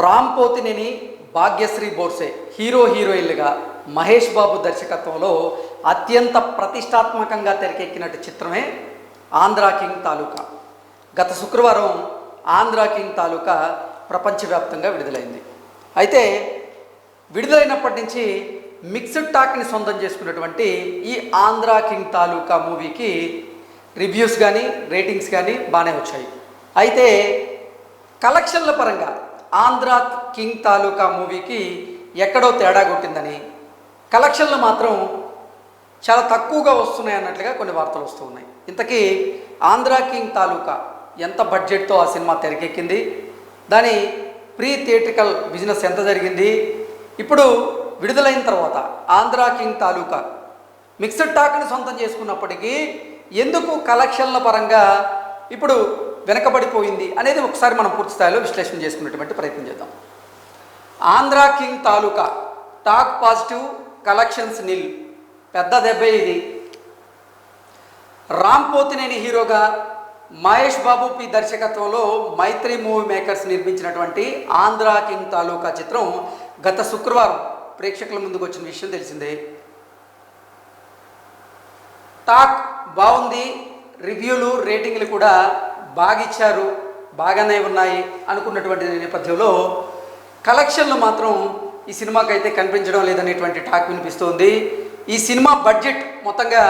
రామ్ పోతినేని, భాగ్యశ్రీ బోర్సే హీరోయిన్లుగా మహేష్ బాబు దర్శకత్వంలో అత్యంత ప్రతిష్టాత్మకంగా తెరకెక్కినట్టు చిత్రమే ఆంధ్రా కింగ్ తాలూకా. గత శుక్రవారం ఆంధ్రా కింగ్ తాలూకా ప్రపంచవ్యాప్తంగా విడుదలైంది. అయితే విడుదలైనప్పటి నుంచి మిక్స్డ్ టాక్ని సొంతం చేసుకున్నటువంటి ఈ ఆంధ్రా కింగ్ తాలూకా మూవీకి రివ్యూస్ కానీ రేటింగ్స్ కానీ బాగానే వచ్చాయి. అయితే కలెక్షన్ల పరంగా ఆంధ్రా కింగ్ తాలూకా మూవీకి ఎక్కడో తేడా కొట్టిందని, కలెక్షన్లు మాత్రం చాలా తక్కువగా వస్తున్నాయి అన్నట్లుగా కొన్ని వార్తలు వస్తూ ఉన్నాయి. ఇంతకీ ఆంధ్రా కింగ్ తాలూకా ఎంత బడ్జెట్తో ఆ సినిమా తెరకెక్కింది, దాని ప్రీ థియేట్రికల్ బిజినెస్ ఎంత జరిగింది, ఇప్పుడు విడుదలైన తర్వాత ఆంధ్రా కింగ్ తాలూకా మిక్స్డ్ టాక్ని సొంతం చేసుకున్నప్పటికీ ఎందుకు కలెక్షన్ల పరంగా ఇప్పుడు వెనకబడిపోయింది అనేది ఒకసారి మనం పూర్తి స్థాయిలో విశ్లేషణ చేసుకునేటువంటి ప్రయత్నం చేద్దాం. ఆంధ్రా కింగ్ తాలూకా టాక్ పాజిటివ్, కలెక్షన్స్ నిల్, పెద్ద దెబ్బ ఇది. రామ్ పోతినేని హీరోగా మహేష్ బాబు పి దర్శకత్వంలో మైత్రి మూవీ మేకర్స్ నిర్మించినటువంటి ఆంధ్రా కింగ్ తాలూకా చిత్రం గత శుక్రవారం ప్రేక్షకుల ముందుకు వచ్చిన విషయం తెలిసిందే. టాక్ బాగుంది, రివ్యూలు రేటింగ్లు కూడా బాగా ఇచ్చారు, బాగానే ఉన్నాయి అనుకున్నటువంటి నేపథ్యంలో కలెక్షన్లు మాత్రం ఈ సినిమాకి అయితే కనిపించడం లేదనేటువంటి టాక్ వినిపిస్తోంది. ఈ సినిమా బడ్జెట్ మొత్తంగా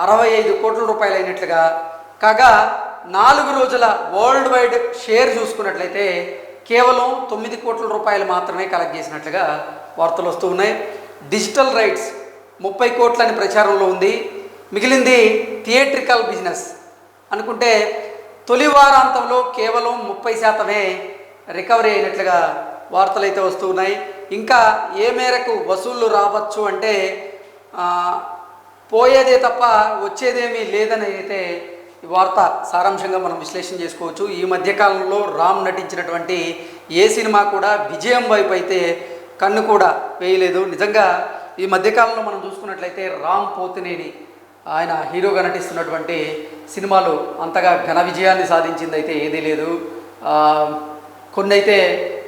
65 కోట్ల రూపాయలు అయినట్లుగా కాగా 4 రోజుల వరల్డ్ వైడ్ షేర్ చూసుకున్నట్లయితే కేవలం 9 కోట్ల రూపాయలు మాత్రమే కలెక్ట్ చేసినట్లుగా వార్తలు వస్తూ ఉన్నాయి. డిజిటల్ రైట్స్ 30 కోట్లని ప్రచారంలో ఉంది. మిగిలింది థియేట్రికల్ బిజినెస్ అనుకుంటే తొలి వారాంతంలో కేవలం 30% రికవరీ అయినట్లుగా వార్తలు అయితే వస్తూ ఉన్నాయి. ఇంకా ఏ మేరకు వసూళ్లు రావచ్చు అంటే పోయేదే తప్ప వచ్చేదేమీ లేదని అయితే ఈ వార్త సారాంశంగా మనం విశ్లేషణ చేసుకోవచ్చు. ఈ మధ్యకాలంలో రామ్ నటించినటువంటి ఏ సినిమా కూడా విజయం వైపు అయితే కన్ను కూడా వేయలేదు. నిజంగా ఈ మధ్యకాలంలో మనం చూసుకున్నట్లయితే రామ్ పోతినేని ఆయన హీరోగా నటిస్తున్నటువంటి సినిమాలు అంతగా ఘన విజయాన్ని సాధించింది అయితే ఏదీ లేదు. కొన్ని అయితే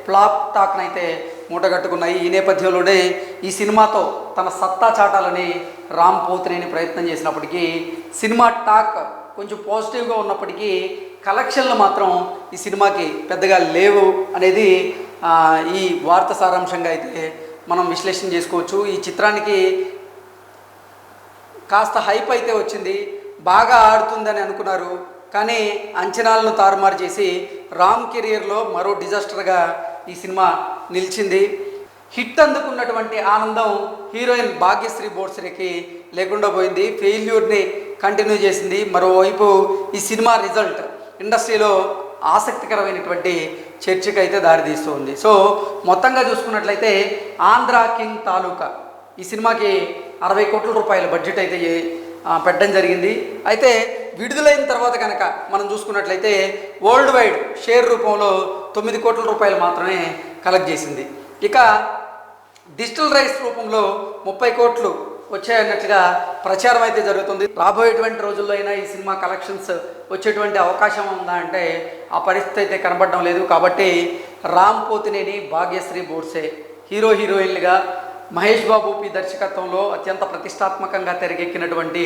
ఫ్లాప్ టాక్ని అయితే మూటగట్టుకున్నాయి. ఈ నేపథ్యంలోనే ఈ సినిమాతో తన సత్తా చాటాలని రామ్ పోతినేని ప్రయత్నం చేసినప్పటికీ సినిమా టాక్ కొంచెం పాజిటివ్గా ఉన్నప్పటికీ కలెక్షన్లు మాత్రం ఈ సినిమాకి పెద్దగా లేవు అనేది ఈ వార్త సారాంశంగా అయితే మనం విశ్లేషణ చేసుకోవచ్చు. ఈ చిత్రానికి కాస్త హైప్ అయితే వచ్చింది, బాగా ఆడుతుందని అనుకున్నారు. కానీ అంచనాలను తారుమారు చేసి రామ్ కెరియర్లో మరో డిజాస్టర్గా ఈ సినిమా నిలిచింది. హిట్ అందుకున్నటువంటి ఆనందం హీరోయిన్ భాగ్యశ్రీ బోర్సరేకి లేకుండా పోయింది, ఫెయిల్యూర్ని కంటిన్యూ చేసింది. మరోవైపు ఈ సినిమా రిజల్ట్ ఇండస్ట్రీలో ఆసక్తికరమైనటువంటి చర్చకు అయితే దారితీస్తుంది. సో మొత్తంగా చూసుకున్నట్లయితే ఆంధ్రా కింగ్ తాలూకా ఈ సినిమాకి 60 కోట్ల రూపాయల బడ్జెట్ అయితే పెట్టడం జరిగింది. అయితే విడుదలైన తర్వాత కనుక మనం చూసుకున్నట్లయితే వరల్డ్ వైడ్ షేర్ రూపంలో 9 కోట్ల రూపాయలు మాత్రమే కలెక్ట్ చేసింది. ఇక డిజిటల్ రైట్స్ రూపంలో 30 కోట్లు వచ్చాయన్నట్లుగా ప్రచారం అయితే జరుగుతుంది. రాబోయేటువంటి రోజుల్లో అయినా ఈ సినిమా కలెక్షన్స్ వచ్చేటువంటి అవకాశం ఉందా అంటే ఆ పరిస్థితి అయితే కనబడడం లేదు. కాబట్టి రామ్ పోతినేని, భాగ్యశ్రీ బోర్సే హీరోయిన్లుగా మహేష్ బాబు పి దర్శకత్వంలో అత్యంత ప్రతిష్టాత్మకంగా తెరకెక్కినటువంటి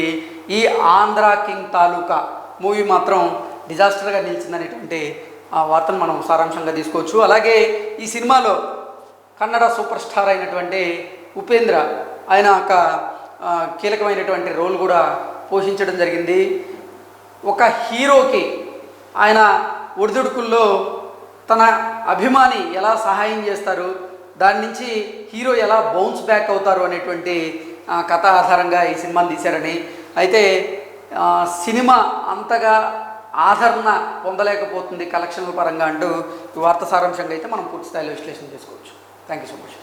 ఈ ఆంధ్రా కింగ్ తాలూకా మూవీ మాత్రం డిజాస్టర్గా నిలిచిందనేటువంటి ఆ వార్తను మనం సారాంశంగా తీసుకోవచ్చు. అలాగే ఈ సినిమాలో కన్నడ సూపర్ స్టార్ అయినటువంటి ఉపేంద్ర ఆయన ఒక కీలకమైనటువంటి రోల్ కూడా పోషించడం జరిగింది. ఒక హీరోకి ఆయన ఒడిదుడుకుల్లో తన అభిమాని ఎలా సహాయం చేస్తారు, దాని నుంచి హీరో ఎలా బౌన్స్ బ్యాక్ అవుతారు అనేటువంటి కథ ఆధారంగా ఈ సినిమాని తీశారని, అయితే సినిమా అంతగా ఆదరణ పొందలేకపోతుంది కలెక్షన్ల పరంగా అంటూ ఈ వార్త సారాంశంగా అయితే మనం పూర్తి స్థాయిలో విశ్లేషణ చేసుకోవచ్చు. Thank you so much.